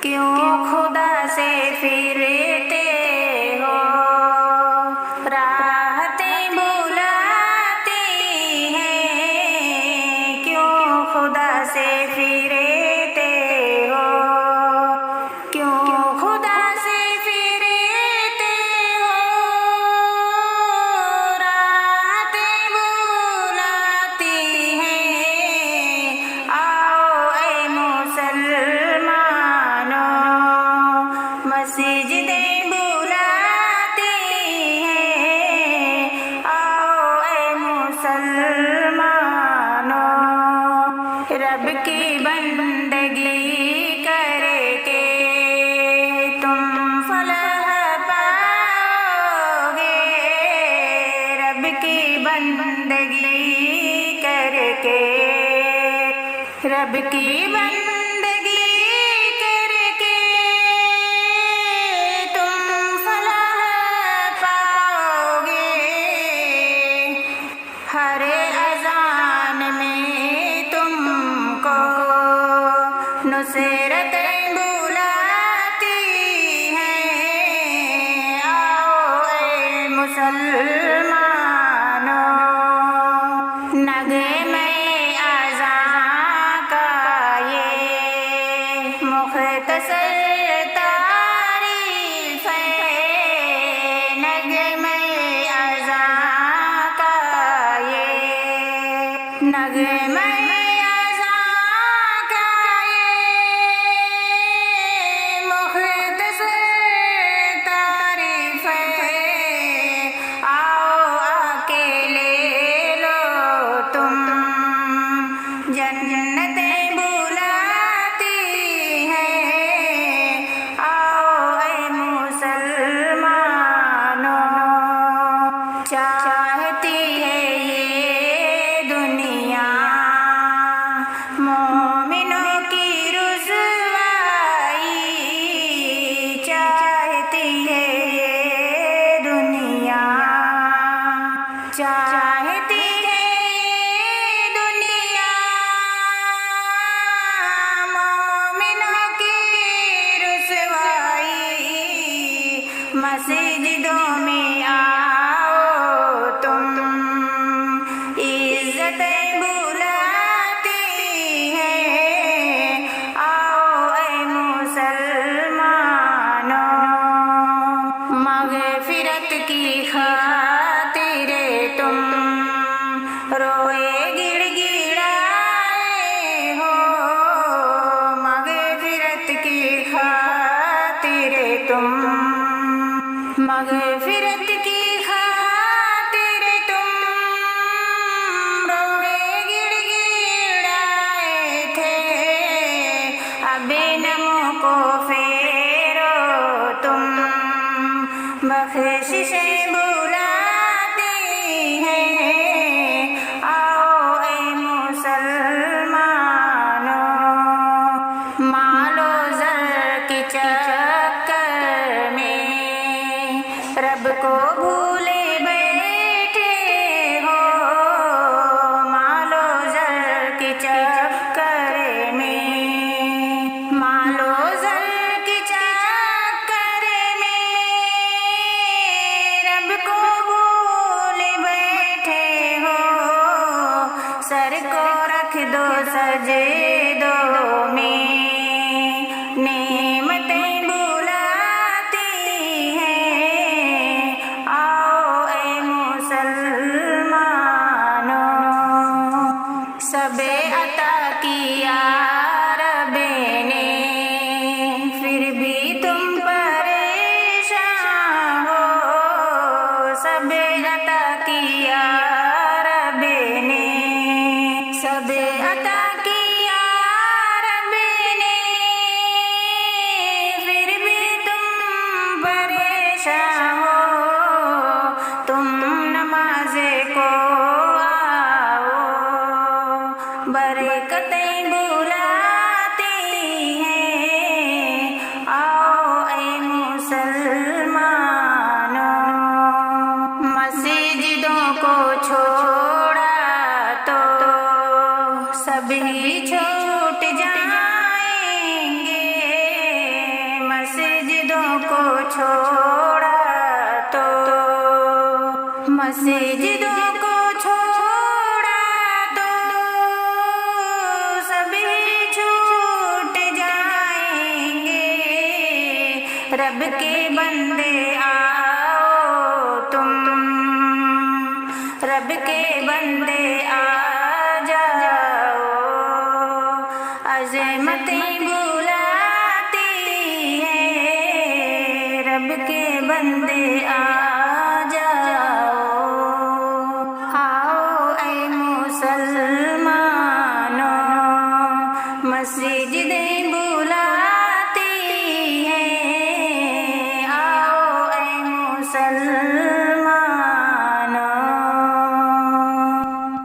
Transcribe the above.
کیوں خدا سے پھرتے ہو، راحتیں بلاتی ہیں، کیوں خدا سے پھرتے ہو، کیوں خدا سے پھرتے ہو، راحتیں بلاتی ہیں، آؤ اے مسلمانوں، مسجدیں بلاتی ہیں، آؤ اے مسلمانوں، رب کی بندگی کر کے تم فلاح پاؤ گے، رب کی بندگی کر کے، رب کی بندگی کر کے تم فلاح پاؤ گے، ہر اذان میں تم کو نصرتیں بلاتی ہیں، آؤ اے مسلمانوں، نغمے اذان کا یہ مختصر تعریف ہے، نغمے اذان کا یہ نغمے اذان کا یہ مختصر تعریف ہے، آؤ آ کے لے لو تم، جنتیں بلاتی ہیں، آؤ اے مسلمانوں، چاہتی ہے یہ دنیا مومنوں کی رسوائی، چاہتی ہے یہ دنیا، چاہتی ہے یہ دنیا مومنوں کی رسوائی، مسجدوں میں آؤ تم، عزتیں بلاتی ہیں، آؤ اے مسلمانوں، مغفرت کی خاطر تم روئے گڑ گڑائے ہو، مغفرت کی خاطر تم، مغفرت کی خاطر تم روئے گڑ گڑائے تھے، اب نموں کو پھیرو تم، بخششیں بلاتی ہیں، آؤ اے مسلمانوں، مال و زر کے چکر میں رب کو بھولے بیٹھے ہو، مال و زر کے چکر میں، مال و زر کے چکر میں رب کو بھول بیٹھے ہو، سر کو رکھ دو سجدوں میں، نعمتیں بلاتی ہیں، آؤ اے مسلمانوں، سب عطا کیا رب نے، پھر بھی تم پریشان ہو، سب عطا کیا رب نے، سب عطا کیا رب نے، پھر بھی تم پریشان ہو، تم نماز کو آؤ، برکتیں بلاتی ہیں، آؤ اے مسلمانوں، مسجدوں کو چھوڑا تو سب ہی چھوٹ جائیں گے، مسجدوں کو چھوڑا تو مسجدوں کو چھوڑا تو سبھی چھوٹ جائیں گے رب کے بندے آؤ تم رب کے بندے آ جاؤ عظمتیں